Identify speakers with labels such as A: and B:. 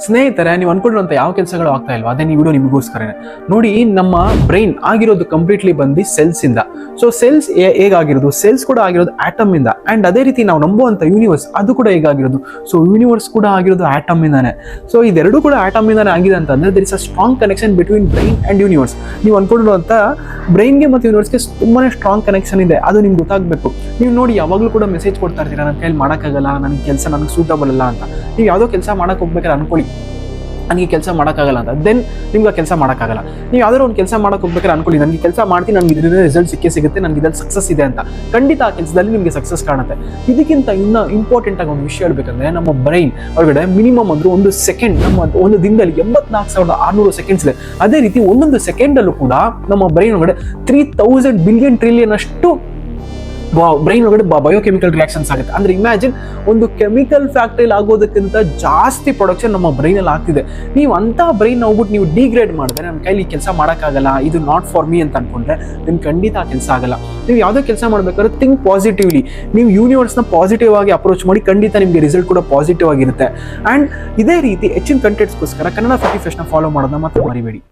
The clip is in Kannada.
A: ಸ್ನೇಹಿತರೆ, ನೀವು ಅನ್ಕೊಂಡಿರುವಂಥ ಯಾವ ಕೆಲಸಗಳು ಆಗ್ತಾ ಇಲ್ವಾ, ಅದೇ ಈ ವಿಡಿಯೋ ನಿಮಗೋಸ್ಕರನೇ. ನೋಡಿ, ನಮ್ಮ ಬ್ರೈನ್ ಆಗಿರೋದು ಕಂಪ್ಲೀಟ್ಲಿ ಬಂದು ಸೆಲ್ಸ್ ಇಂದ. ಸೊ ಸೆಲ್ಸ್ ಹೇಗಾಗಿರೋದು, ಸೆಲ್ಸ್ ಕೂಡ ಆಗಿರೋದು ಆಟಮ್ ಇಂದ. ಅಂಡ್ ಅದೇ ರೀತಿ ನಾವು ನಂಬುವಂಥ ಯೂನಿವರ್ಸ್ ಅದು ಕೂಡ ಹೇಗಾಗಿರೋದು, ಸೊ ಯೂನಿವರ್ಸ್ ಕೂಡ ಆಗಿರೋದು ಆಟಮ್ ಇಂದಾನೆ. ಸೊ ಇದೆರಡು ಕೂಡ ಆಟಮ್ ಇಂದಾನೆ ಆಗಿದೆ ಅಂತಂದ್ರೆ there is a strong connection between brain and universe. ನೀವು ಅನ್ಕೊಂಡಿರುವಂಥ ಬ್ರೈನ್ಗೆ ಮತ್ತು ಯೂನಿವರ್ಸ್ಗೆ ತುಂಬಾ ಸ್ಟ್ರಾಂಗ್ ಕನೆಕ್ಷನ್ ಇದೆ, ಅದು ನಿಮ್ಗೆ ಗೊತ್ತಾಗಬೇಕು. ನೀವು ನೋಡಿ, ಯಾವಾಗಲೂ ಕೂಡ ಮೆಸೇಜ್ ಕೊಡ್ತಾ ಇರ್ತೀರಾ, ನನ್ನ ಕೈಯಲ್ಲಿ ಮಾಡೋಕ್ಕಾಗಲ್ಲ, ನನಗೆ ಕೆಲಸ ನನಗೆ ಸೂಟಬಲ್ ಅಲ್ಲ ಅಂತ. ನೀವು ಯಾವುದೋ ಕೆಲಸ ಮಾಡಕ್ಕೆ ಹೋಗ್ಬೇಕಾದ್ರೆ ಅನ್ಕೊಳ್ಳಿ, ನನಗೆ ಕೆಲಸ ಮಾಡೋಕ್ಕಾಗಲ್ಲ ಅಂತ, ದೆನ್ ನಿಮ್ಗೆ ಆ ಕೆಲಸ ಮಾಡೋಕ್ಕಾಗಲ್ಲ. ನೀವು ಯಾವ್ದಾದ್ರು ಒಂದು ಕೆಲಸ ಮಾಡಕ್ಕೆ ಹೋಗ್ಬೇಕಾದ್ರೆ ಅನ್ಕೊಳ್ಳಿ, ನನಗೆ ಕೆಲಸ ಮಾಡ್ತೀನಿ, ನನಗೆ ಇದರಿಂದ ರಿಸಲ್ಟ್ ಸಿಗುತ್ತೆ, ನನಗೆ ಇದ್ರಲ್ಲಿ ಸಕ್ಸಸ್ ಇದೆ ಅಂತ. ಖಂಡಿತ ಆ ಕೆಲಸದಲ್ಲಿ ನಿಮಗೆ ಸಕ್ಸಸ್ ಕಾಣುತ್ತೆ. ಇದಕ್ಕಿಂತ ಇನ್ನೂ ಇಂಪಾರ್ಟೆಂಟ್ ಆಗಿ ಒಂದು ವಿಷಯ ಹೇಳ್ಬೇಕಂದ್ರೆ, ನಮ್ಮ ಬ್ರೈನ್ ಒಳಗಡೆ ಮಿನಿಮಮ್ ಅಂದ್ರೆ ಒಂದು ಸೆಕೆಂಡ್, ನಮ್ಮ ಒಂದು ದಿನದಲ್ಲಿ 84,600 ಸೆಕೆಂಡ್ಸ್ ಇದೆ. ಅದೇ ರೀತಿ ಒಂದೊಂದು ಸೆಕೆಂಡಲ್ಲೂ ಕೂಡ ನಮ್ಮ ಬ್ರೈನ್ ಒಳಗಡೆ 3000 ಬಿಲಿಯನ್ ಟ್ರಿಲಿಯನ್ ಅಷ್ಟು ಬ್ರೈನ್ ಒಳಗಡೆ ಬಯೋಕೆಮಿಕಲ್ ರಿಯಾಕ್ಷನ್ಸ್ ಆಗುತ್ತೆ. ಅಂದ್ರೆ ಇಮ್ಯಾಜಿನ್, ಒಂದು ಕೆಮಿಕಲ್ ಫ್ಯಾಕ್ಟ್ರಿಲಿ ಆಗೋದಕ್ಕಿಂತ ಜಾಸ್ತಿ ಪ್ರೊಡಕ್ಷನ್ ನಮ್ಮ ಬ್ರೈನಲ್ಲಿ ಆಗ್ತಿದೆ. ನೀವು ಅಂತ ಬ್ರೈನ್ ಹೋಗ್ಬಿಟ್ಟು ನೀವು ಡಿಗ್ರೇಡ್ ಮಾಡಿದ್ರೆ, ನನ್ನ ಕೈಲಿ ಕೆಲಸ ಮಾಡೋಕ್ಕಾಗಲ್ಲ, ಇದು ನಾಟ್ ಫಾರ್ ಮೀ ಅಂತ ಅನ್ಕೊಂಡ್ರೆ ನಿಮ್ಗೆ ಖಂಡಿತ ಆ ಕೆಲಸ ಆಗಲ್ಲ. ನೀವು ಯಾವುದೋ ಕೆಲಸ ಮಾಡ್ಬೇಕಾದ್ರೆ ಥಿಂಕ್ ಪಾಸಿಟಿವ್ಲಿ, ನೀವು ಯೂನಿವರ್ಸ್ನ ಪಾಸಿಟಿವ್ ಆಗಿ ಅಪ್ರೋಚ್ ಮಾಡಿ, ಖಂಡಿತ ನಿಮಗೆ ರಿಸಲ್ಟ್ ಕೂಡ ಪಾಸಿಟಿವ್ ಆಗಿರುತ್ತೆ. ಆ್ಯಂಡ್ ಇದೇ ರೀತಿ ಹೆಚ್ಚಿನ ಕಂಟೆಂಟ್ಸ್ಗೋಸ್ಕರ ಕನ್ನಡ 50 ಫೆಸ್ಟ್ನ ಫಾಲೋ ಮಾಡೋದನ್ನ ಮಾತ್ರ ಮರಿಬೇಡಿ.